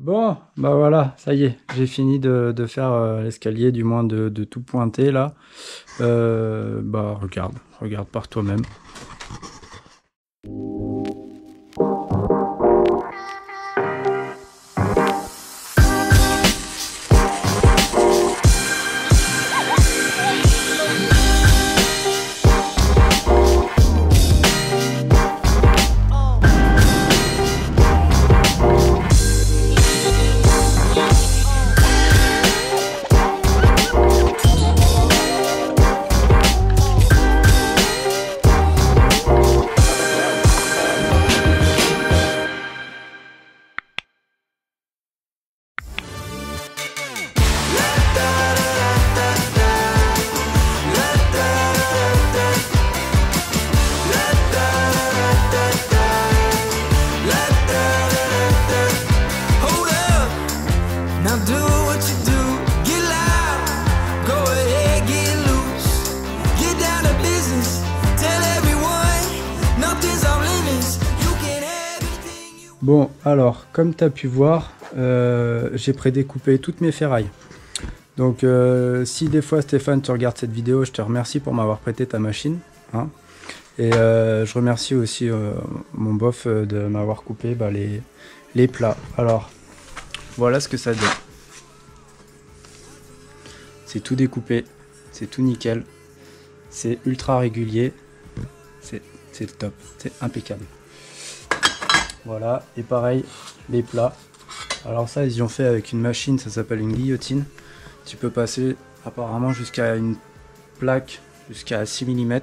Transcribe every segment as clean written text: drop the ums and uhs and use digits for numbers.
Bon, bah voilà, ça y est, j'ai fini de faire l'escalier, du moins de tout pointer là. Bah regarde par toi-même. Bon, alors, comme tu as pu voir, j'ai prédécoupé toutes mes ferrailles. Donc, si des fois, Stéphane, tu regardes cette vidéo, je te remercie pour m'avoir prêté ta machine. Hein. Et je remercie aussi mon bof de m'avoir coupé les plats. Alors, voilà ce que ça donne. C'est tout découpé, c'est tout nickel, c'est ultra régulier, c'est le top, c'est impeccable. Voilà, et pareil, les plats. Alors ça, ils y ont fait avec une machine, ça s'appelle une guillotine. Tu peux passer apparemment jusqu'à une plaque, jusqu'à 6 mm.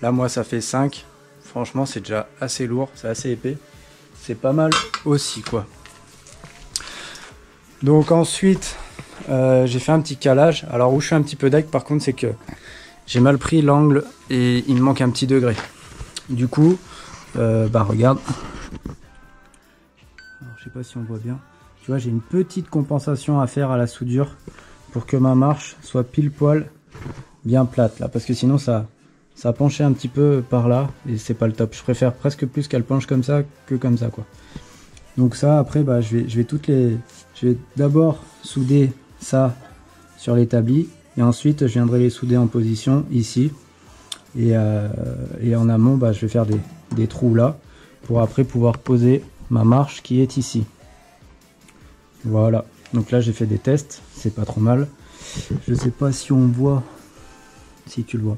Là, moi, ça fait 5. Franchement, c'est déjà assez lourd, c'est assez épais. C'est pas mal aussi, quoi. Donc ensuite, j'ai fait un petit calage. Alors où je suis un petit peu deg, par contre, c'est que j'ai mal pris l'angle et il me manque un petit degré. Du coup, bah regarde. Alors, je sais pas si on voit bien. Tu vois, j'ai une petite compensation à faire à la soudure pour que ma marche soit pile poil bien plate là, parce que sinon ça penchait un petit peu par là et c'est pas le top. Je préfère presque plus qu'elle penche comme ça que comme ça, quoi. Donc ça, après, bah je vais d'abord souder ça sur l'établi et ensuite je viendrai les souder en position ici et en amont, bah je vais faire des trous là pour après pouvoir poser ma marche qui est ici. Voilà, donc là j'ai fait des tests, c'est pas trop mal. Je sais pas si on voit, si tu le vois.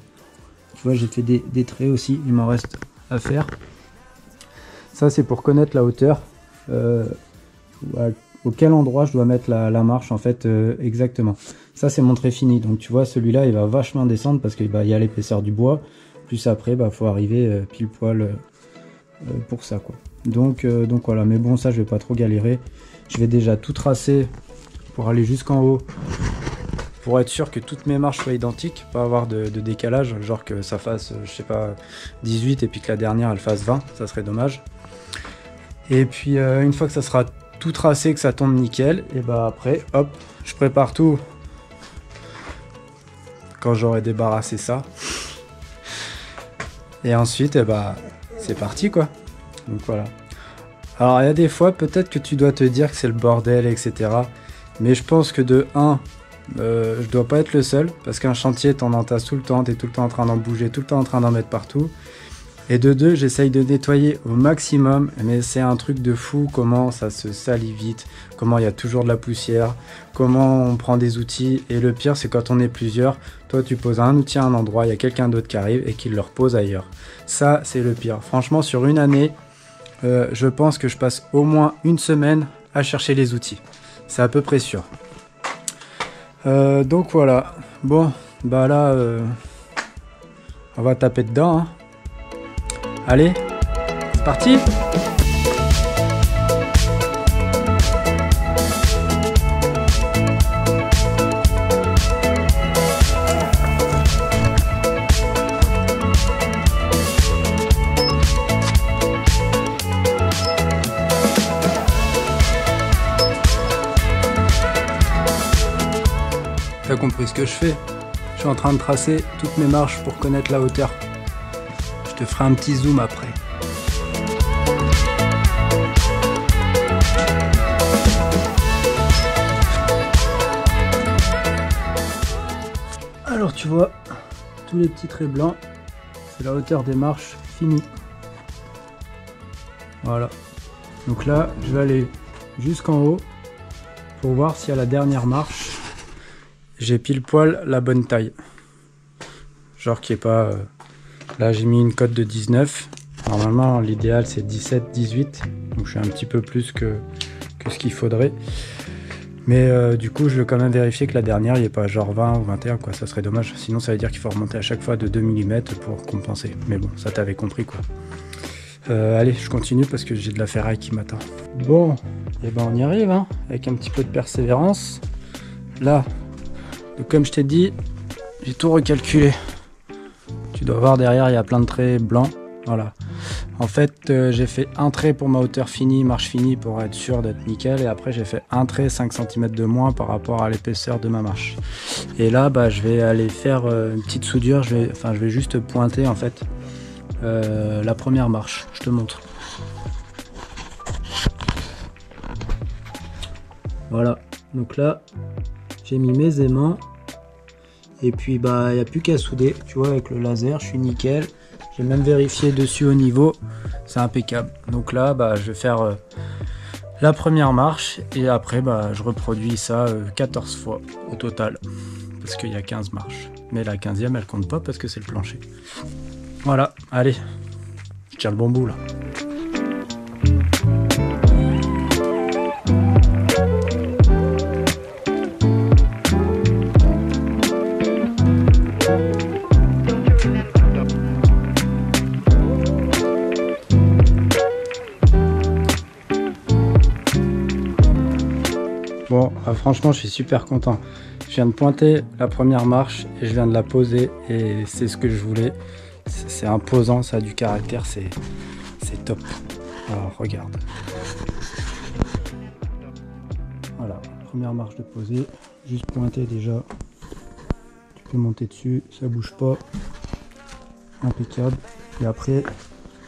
Tu vois, j'ai fait des traits aussi, il m'en reste à faire. Ça c'est pour connaître la hauteur, auquel endroit je dois mettre la marche en fait exactement. Ça c'est mon trait fini, donc tu vois celui-là il va vachement descendre parce qu'il y a l'épaisseur du bois, plus après bah faut arriver pile poil pour ça, quoi. Donc voilà, mais bon, ça je vais pas trop galérer. Je vais déjà tout tracer pour aller jusqu'en haut, pour être sûr que toutes mes marches soient identiques, pas avoir de décalage, genre que ça fasse, je sais pas, 18 et puis que la dernière elle fasse 20, ça serait dommage. Et puis une fois que ça sera tout tracé, que ça tombe nickel, et bah après, hop, je prépare tout quand j'aurai débarrassé ça. Et ensuite, et bah, c'est parti, quoi. Donc voilà. Alors il y a des fois peut-être que tu dois te dire que c'est le bordel, etc. Mais je pense que de 1, je dois pas être le seul, parce qu'un chantier t'en entasse tout le temps, t'es tout le temps en train d'en bouger, tout le temps en train d'en mettre partout. Et de 2, j'essaye de nettoyer au maximum, mais c'est un truc de fou comment ça se salit vite, comment il y a toujours de la poussière, comment on prend des outils, et le pire c'est quand on est plusieurs, toi tu poses un outil à un endroit, il y a quelqu'un d'autre qui arrive et qui le repose ailleurs. Ça c'est le pire. Franchement sur une année, je pense que je passe au moins une semaine à chercher les outils. C'est à peu près sûr. Donc voilà. Bon, bah là, on va taper dedans, hein. Allez, c'est parti! T'as compris ce que je fais? Je suis en train de tracer toutes mes marches pour connaître la hauteur. Je te ferai un petit zoom après. tu vois, tous les petits traits blancs, c'est la hauteur des marches finie. Voilà. Donc là, je vais aller jusqu'en haut pour voir si à la dernière marche, j'ai pile poil la bonne taille. Genre qui est pas... Là, j'ai mis une cote de 19. Normalement, l'idéal, c'est 17, 18. Donc, je suis un petit peu plus que ce qu'il faudrait. Mais du coup, je veux quand même vérifier que la dernière, il n'y ait pas genre 20 ou 21, quoi. Ça serait dommage. Sinon, ça veut dire qu'il faut remonter à chaque fois de 2 mm pour compenser. Mais bon, ça t'avais compris, quoi. Allez, je continue parce que j'ai de la ferraille qui m'attend. Bon, et ben on y arrive, hein, avec un petit peu de persévérance. Là, donc comme je t'ai dit, j'ai tout recalculé. Tu dois voir derrière, il y a plein de traits blancs. Voilà. En fait, j'ai fait un trait pour ma hauteur finie, marche finie, pour être sûr d'être nickel. Et après, j'ai fait un trait 5 cm de moins par rapport à l'épaisseur de ma marche. Et là, bah, je vais aller faire une petite soudure. Je vais juste pointer, en fait, la première marche. Je te montre. Voilà. Donc là, j'ai mis mes aimants. Et puis, bah, il n'y a plus qu'à souder. Tu vois, avec le laser, je suis nickel. J'ai même vérifié dessus au niveau, c'est impeccable. Donc là, bah, je vais faire la première marche et après, bah, je reproduis ça 14 fois au total. Parce qu'il y a 15 marches. Mais la 15e, elle compte pas parce que c'est le plancher. Voilà, allez, je tiens le bon bout là. Bon, franchement, je suis super content. Je viens de pointer la première marche et je viens de la poser et c'est ce que je voulais. C'est imposant, ça a du caractère, c'est top. Alors, regarde. Voilà, première marche de poser, juste pointer déjà. Tu peux monter dessus, ça bouge pas. Impeccable. Et après,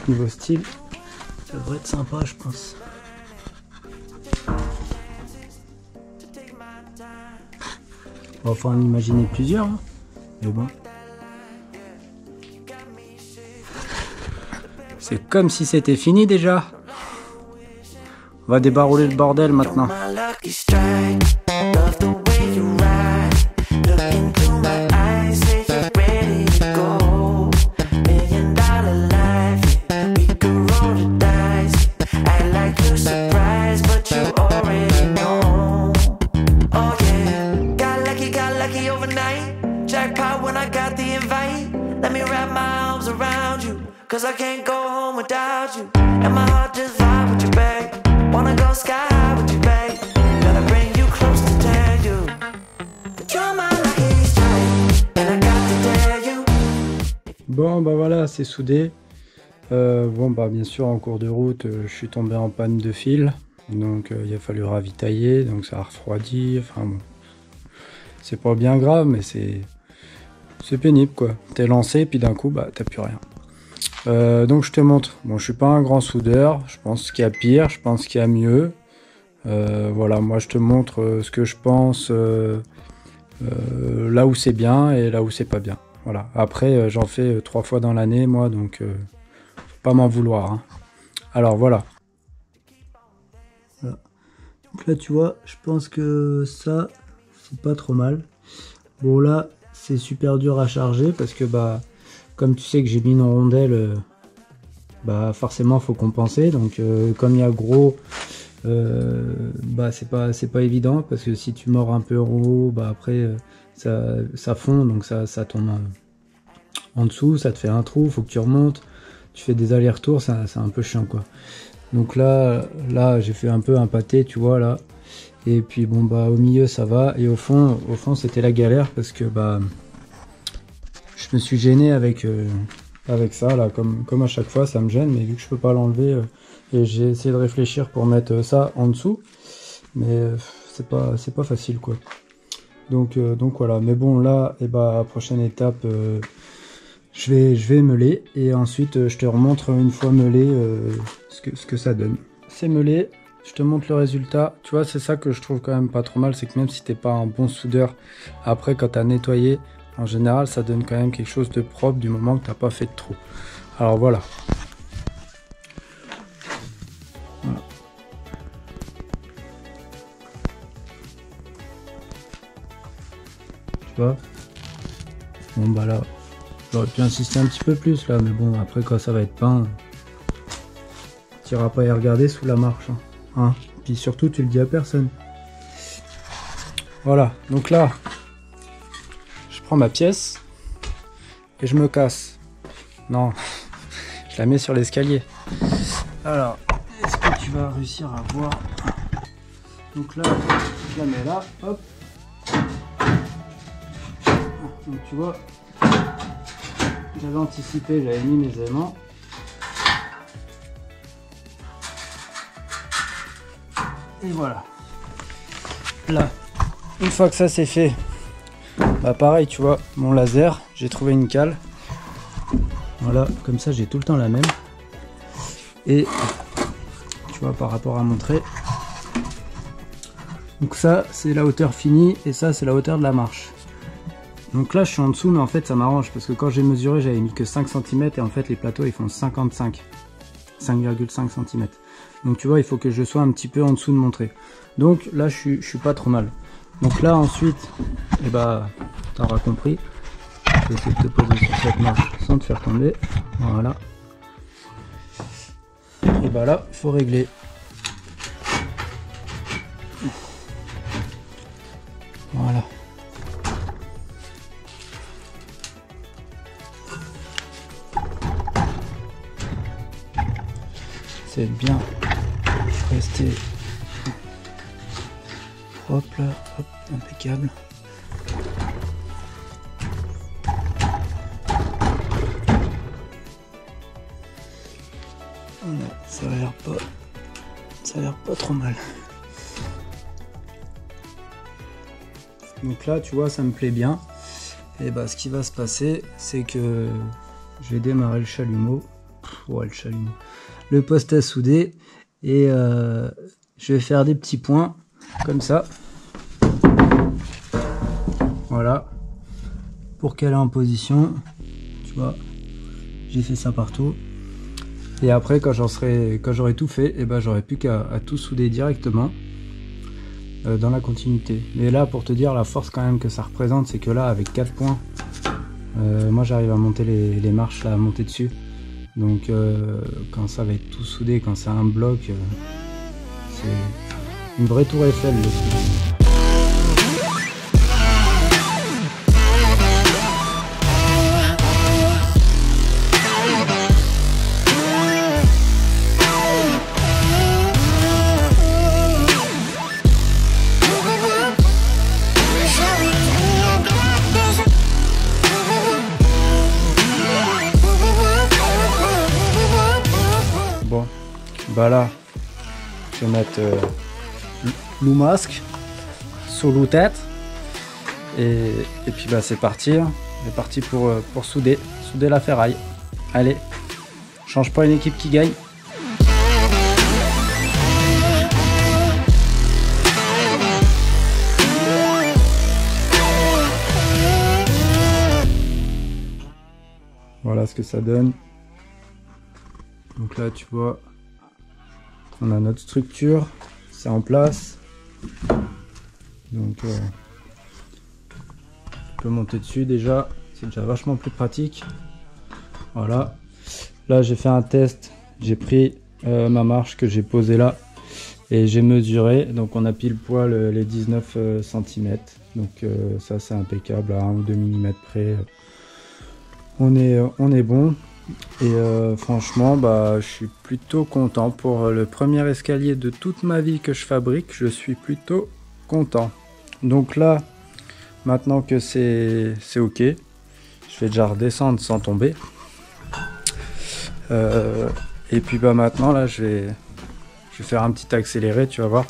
niveau style, ça devrait être sympa, je pense. On va en imaginer plusieurs, hein. Mais bon. C'est comme si c'était fini déjà. On va débarrouler le bordel maintenant. Cause I can't go home without you. And my heart just vibe with you, babe. Wanna go sky high with you, babe. Gotta bring you close to tell you that you're my lucky strike. And I got to tell you. Bon bah voilà, c'est soudé. Bon bah bien sûr en cours de route, je suis tombé en panne de fil. Donc il a fallu ravitailler, donc ça a refroidi. Enfin bon, c'est pas bien grave, mais c'est pénible quoi. T'es lancé, puis d'un coup bah t'as plus rien. Donc je te montre, bon je suis pas un grand soudeur, je pense qu'il y a pire, je pense qu'il y a mieux. Voilà, moi je te montre ce que je pense là où c'est bien et là où c'est pas bien. Voilà, après j'en fais 3 fois dans l'année moi, donc faut pas m'en vouloir, hein. Alors voilà. Donc là tu vois, je pense que ça c'est pas trop mal. Bon là c'est super dur à charger parce que bah comme tu sais que j'ai mis une rondelle, bah forcément faut compenser. Donc comme il y a gros, bah c'est pas évident parce que si tu mords un peu en haut, bah après ça fond, donc ça tombe en dessous, ça te fait un trou, faut que tu remontes, tu fais des allers-retours, c'est un peu chiant quoi. Donc là j'ai fait un peu un pâté, tu vois là. Et puis bon bah au milieu ça va et au fond c'était la galère parce que bah je me suis gêné avec ça là, comme à chaque fois ça me gêne, mais vu que je peux pas l'enlever et j'ai essayé de réfléchir pour mettre ça en dessous, mais c'est pas facile quoi. Donc voilà, mais bon là et bah prochaine étape, je vais meuler et ensuite je te remontre une fois meulé ce que ça donne. C'est meulé, je te montre le résultat. Tu vois, c'est ça que je trouve quand même pas trop mal, c'est que même si t'es pas un bon soudeur, après quand t'as nettoyé, En général, ça donne quand même quelque chose de propre du moment que tu n'as pas fait de trou. Alors voilà. Tu vois? Bon bah là, j'aurais pu insister un petit peu plus là, mais bon, après quand ça va être peint, tu n'iras pas y regarder sous la marche. Hein. Puis surtout, tu le dis à personne. Voilà, donc là, je prends ma pièce et je me casse. Non, je la mets sur l'escalier. Alors, est-ce que tu vas réussir à voir? Donc là, je la mets là, hop. Donc tu vois, j'avais anticipé, j'avais mis mes aimants. Et voilà. Là, une fois que ça c'est fait, bah pareil, tu vois, mon laser, j'ai trouvé une cale. Voilà, comme ça j'ai tout le temps la même. Et tu vois, par rapport à montrer. Donc ça, c'est la hauteur finie et ça, c'est la hauteur de la marche. Donc là, je suis en dessous, mais en fait, ça m'arrange parce que quand j'ai mesuré, j'avais mis que 5 cm et en fait, les plateaux, ils font 5,5 cm. Donc tu vois, il faut que je sois un petit peu en dessous de mon trait. Donc là, je suis pas trop mal. Donc là, ensuite, et bah, tu auras compris. Je vais essayer de te poser sur cette marche sans te faire tomber. Voilà. Et bah là, il faut régler. Voilà. C'est bien rester propre là, hop, impeccable. Ça a l'air pas trop mal. Donc là, tu vois, ça me plaît bien. Et bah, ce qui va se passer, c'est que je vais démarrer le chalumeau. Ouais, le chalumeau. Le poste à souder. Et je vais faire des petits points comme ça. Voilà. Pour qu'elle est en position. Tu vois, j'ai fait ça partout. Et après, quand j'aurai tout fait, et ben, j'aurai plus qu'à tout souder directement. Dans la continuité. Mais là, pour te dire la force quand même que ça représente, c'est que là, avec 4 points, moi j'arrive à monter les marches là, à monter dessus. Donc quand ça va être tout soudé, quand c'est un bloc, c'est une vraie tour Eiffel. Bah là, je vais mettre le masque sur la tête et puis bah c'est parti, hein. C'est parti pour souder la ferraille. Allez, change pas une équipe qui gagne. Voilà ce que ça donne. Donc là tu vois, on a notre structure, c'est en place. Donc tu peux monter dessus déjà, c'est déjà vachement plus pratique. Voilà. Là j'ai fait un test, j'ai pris ma marche que j'ai posée là et j'ai mesuré. Donc on a pile poil les 19 cm. Donc ça c'est impeccable, à 1 ou 2 mm près. On est bon. Et franchement, bah, je suis plutôt content pour le premier escalier de toute ma vie que je fabrique. Je suis plutôt content. Donc là, maintenant que c'est ok, je vais déjà redescendre sans tomber. Et puis bah maintenant là, je vais faire un petit accéléré, tu vas voir,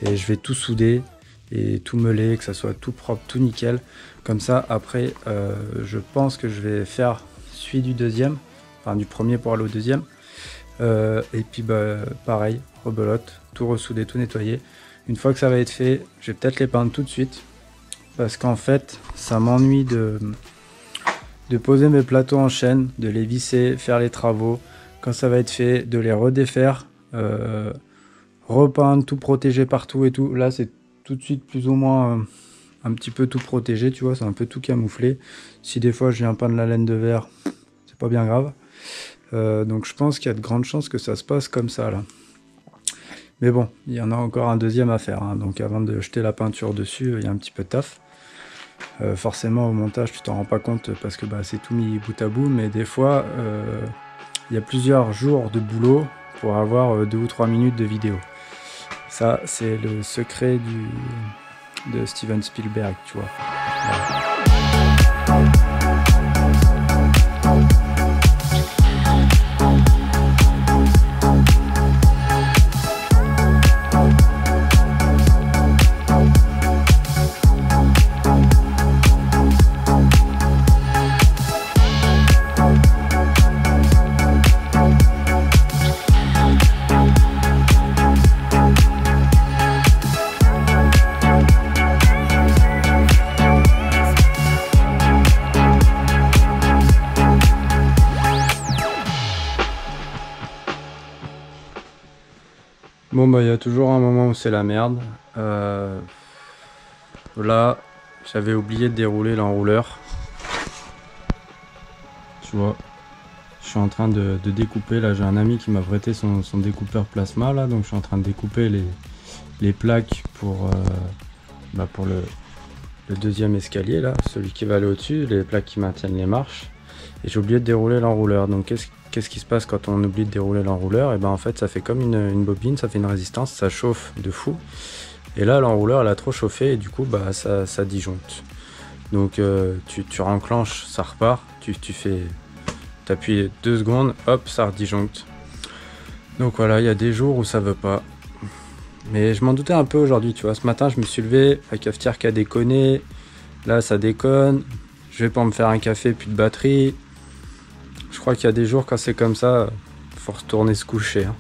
et je vais tout souder et tout meuler, que ça soit tout propre, tout nickel. Comme ça, après, je pense que je vais faire celui du deuxième. Enfin, du premier pour aller au deuxième. Et puis bah, pareil, rebelote, tout ressouder, tout nettoyer. Une fois que ça va être fait, je vais peut-être les peindre tout de suite parce qu'en fait ça m'ennuie de poser mes plateaux en chaîne, de les visser, faire les travaux, quand ça va être fait, de les redéfaire, repeindre, tout protéger partout et tout. Là c'est tout de suite plus ou moins un petit peu tout protégé, tu vois, c'est un peu tout camouflé. Si des fois je viens peindre la laine de verre, c'est pas bien grave. Donc je pense qu'il y a de grandes chances que ça se passe comme ça là. Mais bon, il y en a encore un deuxième à faire, hein. Donc avant de jeter la peinture dessus, il y a un petit peu de taf. Forcément au montage tu t'en rends pas compte parce que c'est tout mis bout à bout, mais des fois il y a plusieurs jours de boulot pour avoir 2 ou 3 minutes de vidéo. Ça c'est le secret de Steven Spielberg, tu vois. Voilà. Bon il y a toujours un moment où c'est la merde. Là, j'avais oublié de dérouler l'enrouleur. Tu vois, je suis en train de découper. Là, j'ai un ami qui m'a prêté son découpeur plasma. Là, donc je suis en train de découper les plaques pour le deuxième escalier, là, celui qui va aller au-dessus, les plaques qui maintiennent les marches. Et j'ai oublié de dérouler l'enrouleur. Donc qu'est-ce qui se passe quand on oublie de dérouler l'enrouleur? Et en fait ça fait comme une bobine, ça fait une résistance, ça chauffe de fou. Et là l'enrouleur elle a trop chauffé et du coup ça disjoncte. Donc tu renclenches, ça repart, t'appuies 2 secondes, hop, ça redisjoncte. Donc voilà, il y a des jours où ça veut pas. Mais je m'en doutais un peu aujourd'hui, tu vois. Ce matin je me suis levé, la cafetière qui a déconné, là ça déconne, je vais pas me faire un café, plus de batterie. Je crois qu'il y a des jours quand c'est comme ça, faut retourner se coucher, hein.